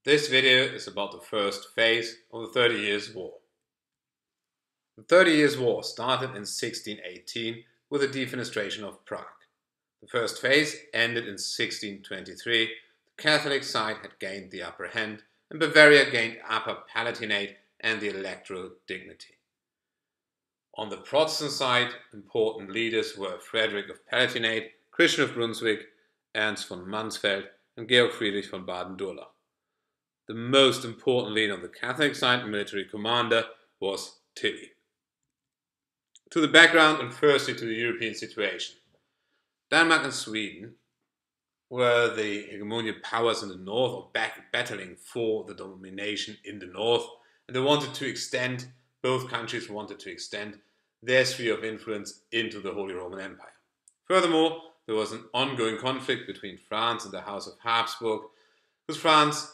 This video is about the first phase of the 30 Years' War. The 30 Years' War started in 1618 with the Defenestration of Prague. The first phase ended in 1623. The Catholic side had gained the upper hand, and Bavaria gained Upper Palatinate and the electoral dignity. On the Protestant side, important leaders were Frederick of Palatinate, Christian of Brunswick, Ernst von Mansfeld, and Georg Friedrich von Baden-Durlach. The most important leader on the Catholic side, military commander, was Tilly. To the background and firstly to the European situation. Denmark and Sweden were the hegemonic powers in the north, or battling for the domination in the north, and they wanted to extend, both countries wanted to extend their sphere of influence into the Holy Roman Empire. Furthermore, there was an ongoing conflict between France and the House of Habsburg, because France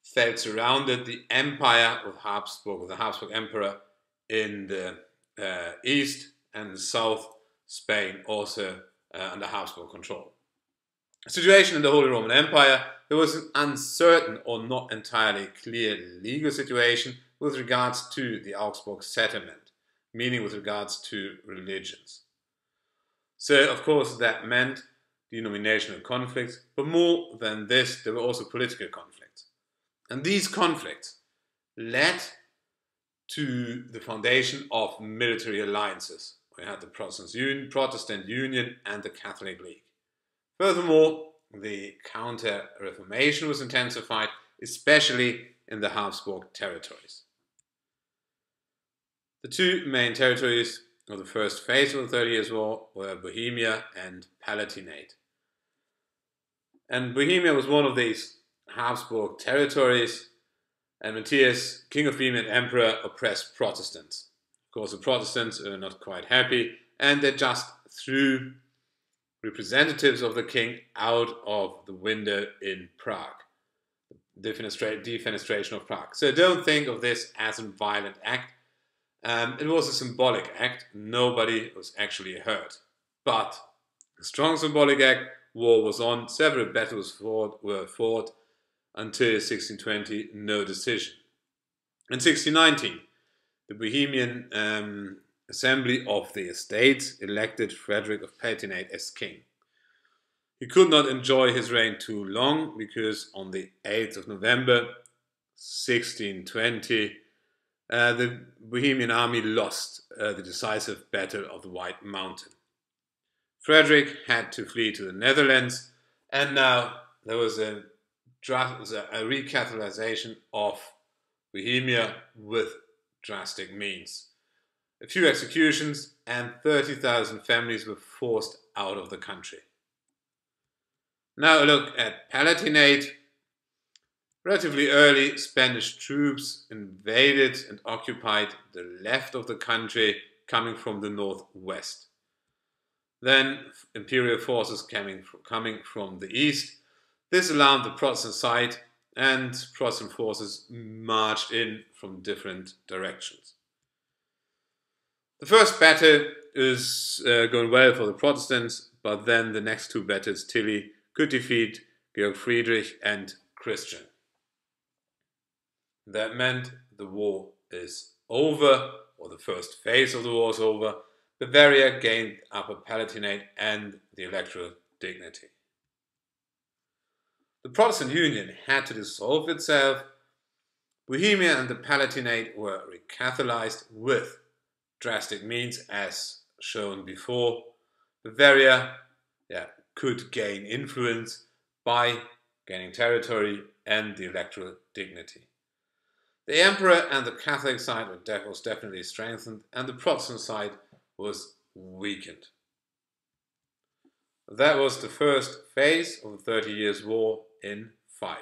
felt surrounded. The empire of Habsburg, or the Habsburg Emperor in the east, and the south, Spain, also under Habsburg control. The situation in the Holy Roman Empire, there was an uncertain or not entirely clear legal situation with regards to the Augsburg settlement, meaning with regards to religions. So, of course, that meant denominational conflicts, but more than this, there were also political conflicts. And these conflicts led to the foundation of military alliances. We had the Protestant Union and the Catholic League. Furthermore, the Counter-Reformation was intensified, especially in the Habsburg territories. The two main territories of the first phase of the 30 Years' War were Bohemia and Palatinate. And Bohemia was one of these Habsburg territories, and Matthias, King of Bohemia and Emperor, oppressed Protestants. Of course, the Protestants are not quite happy, and they just threw representatives of the king out of the window in Prague. The Defenestration of Prague. So don't think of this as a violent act. It was a symbolic act. Nobody was actually hurt. But a strong symbolic act. War was on. Several battles were fought until 1620, no decision. In 1619, the Bohemian Assembly of the Estates elected Frederick of Palatinate as king. He could not enjoy his reign too long, because on the 8th of November 1620, the Bohemian army lost the decisive Battle of the White Mountain. Frederick had to flee to the Netherlands, and now there was a recatholicization of Bohemia with drastic means. A few executions, and 30,000 families were forced out of the country. Now a look at Palatinate. Relatively early, Spanish troops invaded and occupied the left of the country, coming from the northwest. Then imperial forces coming from the east. This alarmed the Protestant side, and Protestant forces marched in from different directions. The first battle is going well for the Protestants, but then the next two battles, Tilly could defeat Georg Friedrich and Christian. That meant the war is over, or the first phase of the war is over. Bavaria gained Upper Palatinate and the electoral dignity. The Protestant Union had to dissolve itself. Bohemia and the Palatinate were recatholicized with drastic means, as shown before. Bavaria could gain influence by gaining territory and the electoral dignity. The Emperor and the Catholic side was definitely strengthened, and the Protestant side was weakened. That was the first phase of the 30 Years' War in 5.